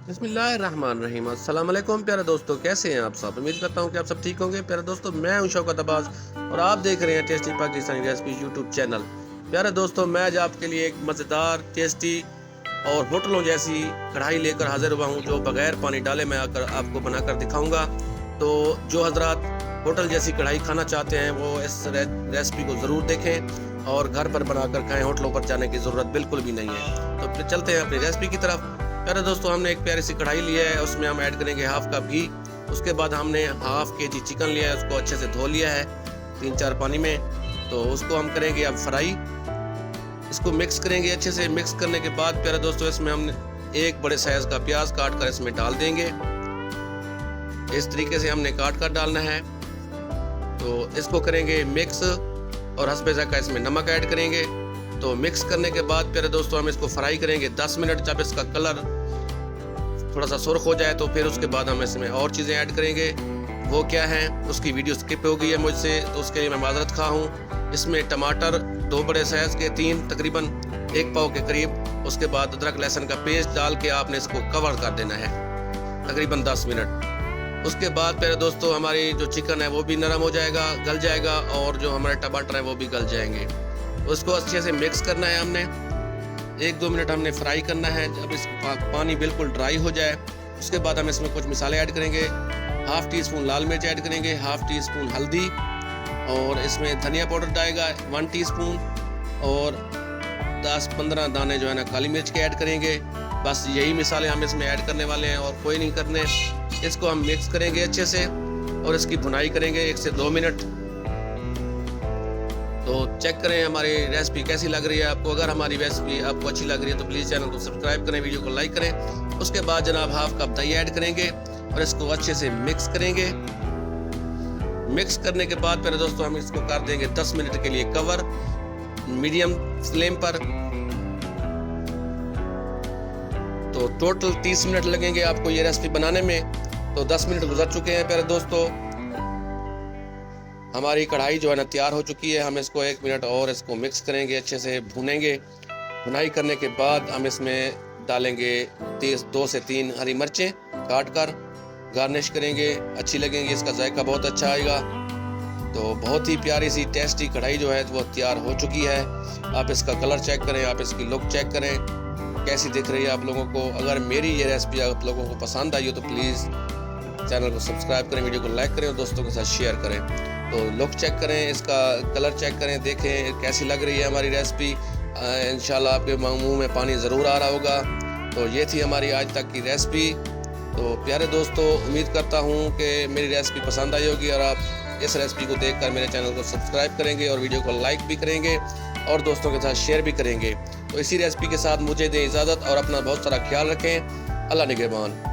बिस्मिल्लाहिर्रहमानिर्रहीम। अस्सलाम वालेकुम प्यारे दोस्तों, कैसे हैं आप सब। उम्मीद करता हूं कि आप सब ठीक होंगे। प्यारे दोस्तों, मैं हूं शौकत अब्बास और आप देख रहे हैं tasty Pakistani recipe YouTube channel. प्यारे दोस्तों, मैं आज आपके लिए एक मज़ेदार, टेस्टी और होटलों जैसी कढ़ाई लेकर हाजिर हुआ हूं, जो बगैर पानी डाले मैं आकर आपको बनाकर दिखाऊंगा। तो जो हजरात होटल जैसी कढ़ाई खाना चाहते हैं वो इस रेसिपी को ज़रूर देखें और घर पर बनाकर खाएं। होटलों पर जाने की ज़रूरत बिल्कुल भी नहीं है। तो फिर चलते हैं अपनी रेसिपी की तरफ। प्यारे दोस्तों, हमने एक प्यारी सी कढ़ाई लिया है, उसमें हम ऐड करेंगे हाफ कप घी। उसके बाद हमने हाफ केजी चिकन लिया है, उसको अच्छे से धो लिया है 3-4 पानी में। तो उसको हम करेंगे अब फ्राई। इसको मिक्स करेंगे अच्छे से। मिक्स करने के बाद प्यारे दोस्तों, इसमें हमने एक बड़े साइज का प्याज काट कर इसमें डाल देंगे। इस तरीके से हमने काट कर डालना है। तो इसको करेंगे मिक्स और हस्बे ज़ायक़ा इसमें नमक ऐड करेंगे। तो मिक्स करने के बाद प्यारे दोस्तों, हम इसको फ्राई करेंगे 10 मिनट। जब इसका कलर थोड़ा सा सुर्ख हो जाए तो फिर उसके बाद हम इसमें और चीज़ें ऐड करेंगे। वो क्या है, उसकी वीडियो स्किप हो गई है मुझसे, तो उसके लिए मैं माजरत खा हूँ। इसमें टमाटर 2 बड़े साइज़ के, 3 तकरीबन 1 पाव के करीब। उसके बाद अदरक लहसुन का पेस्ट डाल के आपने इसको कवर कर देना है तकरीबन 10 मिनट। उसके बाद प्यारे दोस्तों, हमारी जो चिकन है वो भी नरम हो जाएगा, गल जाएगा, और जो हमारे टमाटर है वो भी गल जाएंगे। उसको अच्छे से मिक्स करना है हमने। 1-2 मिनट हमने फ्राई करना है। जब इस पानी बिल्कुल ड्राई हो जाए उसके बाद हम इसमें कुछ मसाले ऐड करेंगे। हाफ टी स्पून लाल मिर्च ऐड करेंगे, हाफ टी स्पून हल्दी, और इसमें धनिया पाउडर डालेगा 1 टीस्पून, और 10-15 दाने जो है ना काली मिर्च के ऐड करेंगे। बस यही मसाले हम इसमें ऐड करने वाले हैं और कोई नहीं करने। इसको हम मिक्स करेंगे अच्छे से और इसकी भुनाई करेंगे 1 से 2 मिनट। तो चेक करें हमारी रेसिपी कैसी लग रही है आपको। अगर हमारी रेसिपी आपको अच्छी लग रही है तो प्लीज़ चैनल को सब्सक्राइब करें, वीडियो को लाइक करें। उसके बाद जनाब हाफ कप दही ऐड करेंगे और इसको अच्छे से मिक्स करेंगे। मिक्स करने के बाद फिर दोस्तों हम इसको कर देंगे 10 मिनट के लिए कवर, मीडियम फ्लेम पर। तो टोटल 30 मिनट लगेंगे आपको ये रेसिपी बनाने में। तो 10 मिनट गुजर चुके हैं प्यारे दोस्तों। हमारी कढ़ाई जो है ना तैयार हो चुकी है। हम इसको 1 मिनट और इसको मिक्स करेंगे, अच्छे से भूनेंगे। भुनाई करने के बाद हम इसमें डालेंगे 2 से 3 हरी मिर्चें काट कर, गार्निश करेंगे। अच्छी लगेंगी, इसका जायका बहुत अच्छा आएगा। तो बहुत ही प्यारी सी टेस्टी कढ़ाई जो है वो तैयार हो चुकी है। आप इसका कलर चेक करें, आप इसकी लुक चेक करें कैसी दिख रही है आप लोगों को। अगर मेरी ये रेसिपी आप लोगों को पसंद आई हो तो प्लीज़ चैनल को सब्सक्राइब करें, वीडियो को लाइक करें और दोस्तों के साथ शेयर करें। तो लुक चेक करें, इसका कलर चेक करें, देखें कैसी लग रही है हमारी रेसिपी। इंशाल्लाह आपके मुंह में पानी ज़रूर आ रहा होगा। तो ये थी हमारी आज तक की रेसिपी। तो प्यारे दोस्तों, उम्मीद करता हूँ कि मेरी रेसिपी पसंद आई होगी और आप इस रेसिपी को देखकर मेरे चैनल को सब्सक्राइब करेंगे और वीडियो को लाइक भी करेंगे और दोस्तों के साथ शेयर भी करेंगे। तो इसी रेसिपी के साथ मुझे दें इजाज़त और अपना बहुत सारा ख्याल रखें। अल्लाह निगहबान।